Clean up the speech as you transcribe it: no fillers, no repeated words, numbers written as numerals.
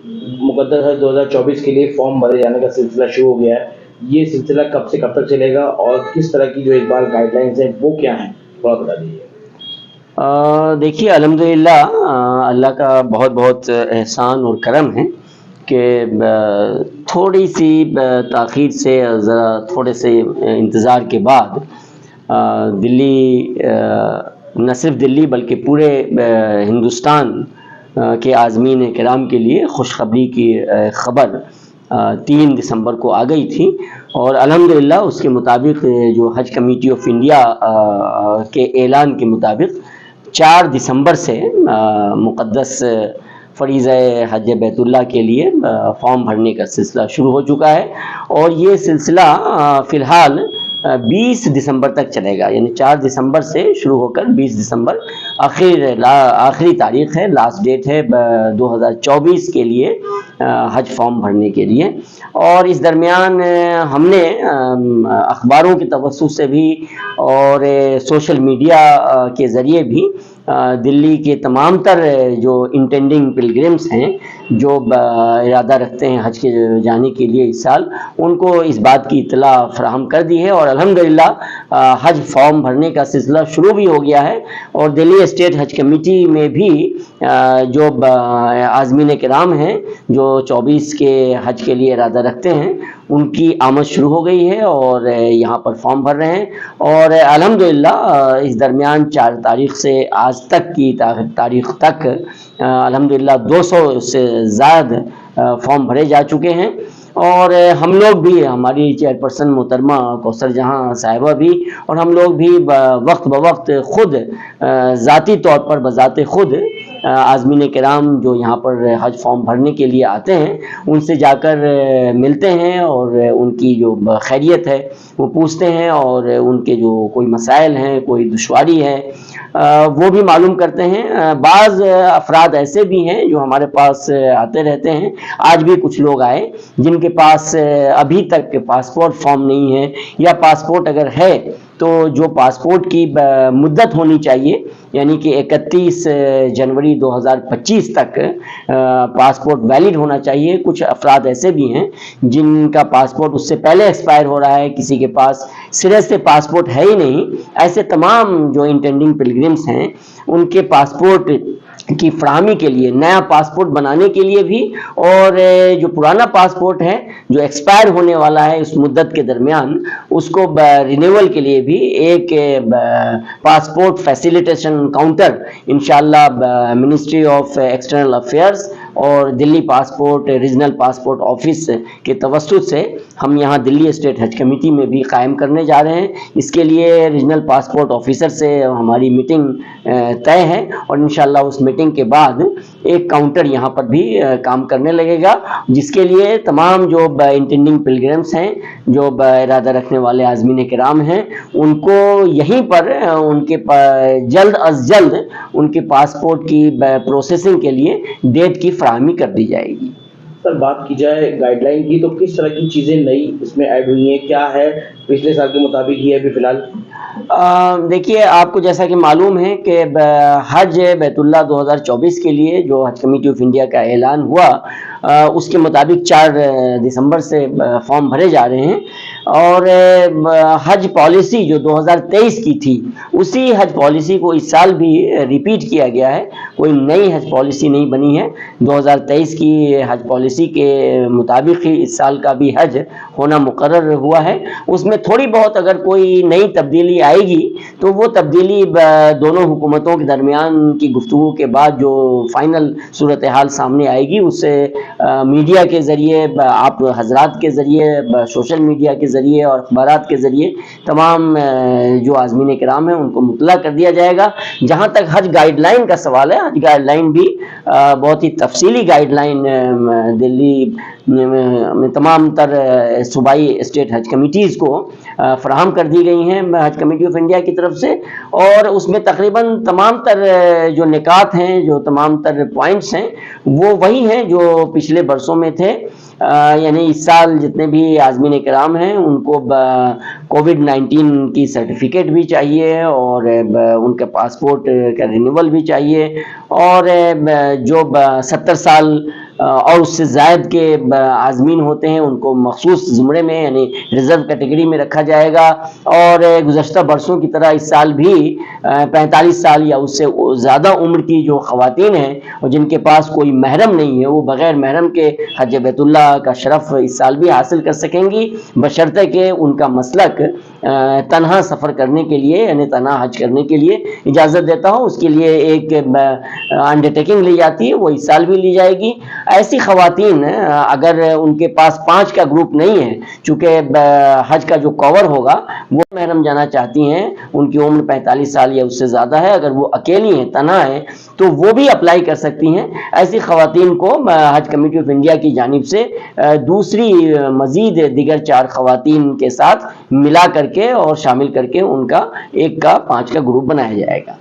मुकद्दस हज 2024 के लिए फॉर्म भरे जाने का सिलसिला शुरू हो गया है। ये सिलसिला कब से कब तक चलेगा और किस तरह की जो इस बार गाइडलाइंस हैं वो क्या हैं, थोड़ा बता दीजिए। देखिए अल्हम्दुलिल्लाह, अल्लाह का बहुत बहुत एहसान और करम है कि थोड़ी सी ताख़ीर से, ज़रा थोड़े से इंतज़ार के बाद दिल्ली, न सिर्फ दिल्ली बल्कि पूरे हिंदुस्तान के आज़मीन किराम के लिए खुशखबरी की ख़बर 3 दिसंबर को आ गई थी। और अल्हम्दुलिल्लाह उसके मुताबिक जो हज कमेटी ऑफ इंडिया के ऐलान के मुताबिक 4 दिसंबर से मुक़द्दस फ़रीज़ा हज बैतुल्लाह के लिए फॉर्म भरने का सिलसिला शुरू हो चुका है। और ये सिलसिला फ़िलहाल 20 दिसंबर तक चलेगा, यानी 4 दिसंबर से शुरू होकर 20 दिसंबर आखिरी तारीख़ है, लास्ट डेट है 2024 के लिए हज फॉर्म भरने के लिए। और इस दरमियान हमने अखबारों की तवस्सुत से भी और सोशल मीडिया के ज़रिए भी दिल्ली के तमाम तर जो इंटेंडिंग पिलग्रिम्स हैं, जो इरादा रखते हैं हज के जाने के लिए इस साल, उनको इस बात की इत्तला फराहम कर दी है। और अल्हम्दुलिल्लाह हज फॉर्म भरने का सिलसिला शुरू भी हो गया है। और दिल्ली स्टेट हज कमेटी में भी जो आज़मीन किराम हैं जो 24 के हज के लिए इरादा रखते हैं, उनकी आमद शुरू हो गई है और यहाँ पर फॉर्म भर रहे हैं। और अल्हम्दुलिल्लाह इस दरमियान 4 तारीख़ से आज तक की तारीख़ तक अल्हम्दुलिल्लाह 200 से ज़्यादा फॉर्म भरे जा चुके हैं। और हम लोग भी, हमारी चेयरपर्सन मोहतरमा कौसर जहां साहिबा भी और हम लोग भी वक्त ब वक्त खुद ज़ाती तौर पर बज़ाते खुद आज़मीन किराम जो यहाँ पर हज फॉर्म भरने के लिए आते हैं, उनसे जाकर मिलते हैं और उनकी जो खैरियत है वो पूछते हैं और उनके जो कोई मसाइल हैं, कोई दुश्वारी है, वो भी मालूम करते हैं। बाज़ अफराद ऐसे भी हैं जो हमारे पास आते रहते हैं। आज भी कुछ लोग आए जिनके पास अभी तक पासपोर्ट फॉर्म नहीं है, या पासपोर्ट अगर है तो जो पासपोर्ट की मुद्दत होनी चाहिए, यानी कि 31 जनवरी 2025 तक पासपोर्ट वैलिड होना चाहिए। कुछ अफराद ऐसे भी हैं जिनका पासपोर्ट उससे पहले एक्सपायर हो रहा है, किसी के पास सिरे से पासपोर्ट है ही नहीं। ऐसे तमाम जो इंटेंडिंग पिलग्रिम्स हैं, उनके पासपोर्ट की फराहमी के लिए, नया पासपोर्ट बनाने के लिए भी, और जो पुराना पासपोर्ट है जो एक्सपायर होने वाला है उस मुद्दत के दरमियान, उसको रिन्यूअल के लिए भी एक पासपोर्ट फैसिलिटेशन काउंटर इंशाल्लाह मिनिस्ट्री ऑफ एक्सटर्नल अफेयर्स और Delhi passport regional passport office के तवस्सुत से हम यहाँ दिल्ली स्टेट हज कमेटी में भी कायम करने जा रहे हैं। इसके लिए रीजनल पासपोर्ट ऑफिसर से हमारी मीटिंग तय है और इंशाल्लाह उस मीटिंग के बाद एक काउंटर यहाँ पर भी काम करने लगेगा, जिसके लिए तमाम जो इंटेंडिंग पिलग्रिम्स हैं, जो इरादा रखने वाले आज़मीन किराम हैं, उनको यहीं पर उनके जल्द अज जल्द उनके पासपोर्ट की प्रोसेसिंग के लिए डेट की फराहमी कर दी जाएगी। सर, बात की जाए गाइडलाइन की, तो किस तरह की चीज़ें नई इसमें ऐड हुई हैं, क्या है पिछले साल के मुताबिक ही है अभी फिलहाल? देखिए, आपको जैसा कि मालूम है कि हज बैतुल्लाह 2024 के लिए जो हज कमेटी ऑफ इंडिया का ऐलान हुआ, उसके मुताबिक 4 दिसंबर से फॉर्म भरे जा रहे हैं। और हज पॉलिसी जो 2023 की थी, उसी हज पॉलिसी को इस साल भी रिपीट किया गया है। कोई नई हज पॉलिसी नहीं बनी है। 2023 की हज पॉलिसी के मुताबिक ही इस साल का भी हज होना मुकर्रर हुआ है। उसमें थोड़ी बहुत अगर कोई नई तब्दीली आएगी तो वो तब्दीली दोनों हुकूमतों के दरमियान की गुफ्तगू के बाद जो फाइनल सूरत हाल सामने आएगी, उससे मीडिया के ज़रिए, आप हजरात के ज़रिए, सोशल मीडिया के ज़रिए और अखबारात के ज़रिए तमाम जो आज़मीन किराम हैं उनको मुतला कर दिया जाएगा। जहाँ तक हज गाइडलाइन का सवाल है, हज गाइडलाइन भी बहुत ही तफसीली गाइडलाइन दिल्ली में तमाम तर सूबाई स्टेट हज कमिटीज़ को फराहम कर दी गई हैं हज कमेटी ऑफ इंडिया की तरफ से। और उसमें तकरीबन तमाम तर जो निकात हैं, जो तमाम तर पॉइंट्स हैं, वो वही हैं जो पिछले बरसों में थे। यानी इस साल जितने भी आज़मीन किराम हैं उनको कोविड-19 की सर्टिफिकेट भी चाहिए और उनके पासपोर्ट का रिन्यूअल भी चाहिए। और जो 70 साल اور اس سے زائد کے عازمین ہوتے ہیں ان کو مخصوص زمرے میں یعنی ریزرو کیٹیگری میں رکھا جائے گا، اور گزشتہ برسوں کی طرح اس سال بھی 45 سال یا اس سے زیادہ عمر کی جو خواتین ہیں اور جن کے پاس کوئی محرم نہیں ہے وہ بغیر محرم کے حج بیت اللہ کا شرف اس سال بھی حاصل کر سکیں گی، بشرطے کہ ان کا مسلک تنہا سفر کرنے کے لیے یعنی تنہا حج کرنے کے لیے اجازت دیتا ہو۔ اس کے لیے ایک انڈرٹیکنگ لی جاتی ہے، وہ اس سال بھی لی جائے گی۔ ایسی خواتین اگر ان کے پاس 5 کا گروپ نہیں ہے، چونکہ حج کا جو کور ہوگا وہ محرم جانا چاہتی ہیں، ان کی عمر 45 سال یا اس سے زیادہ ہے، اگر وہ اکیلی ہیں تنہا ہیں تو وہ بھی اپلائی کر سکتی ہیں۔ ایسی خواتین کو حج کمیٹی آف انڈیا کی جانب سے دوسری مزید دیگر 4 خواتین کے ساتھ ملا کر کے اور شامل کر کے ان کا 1 کا 5 کا گروپ بنایا جائے گا۔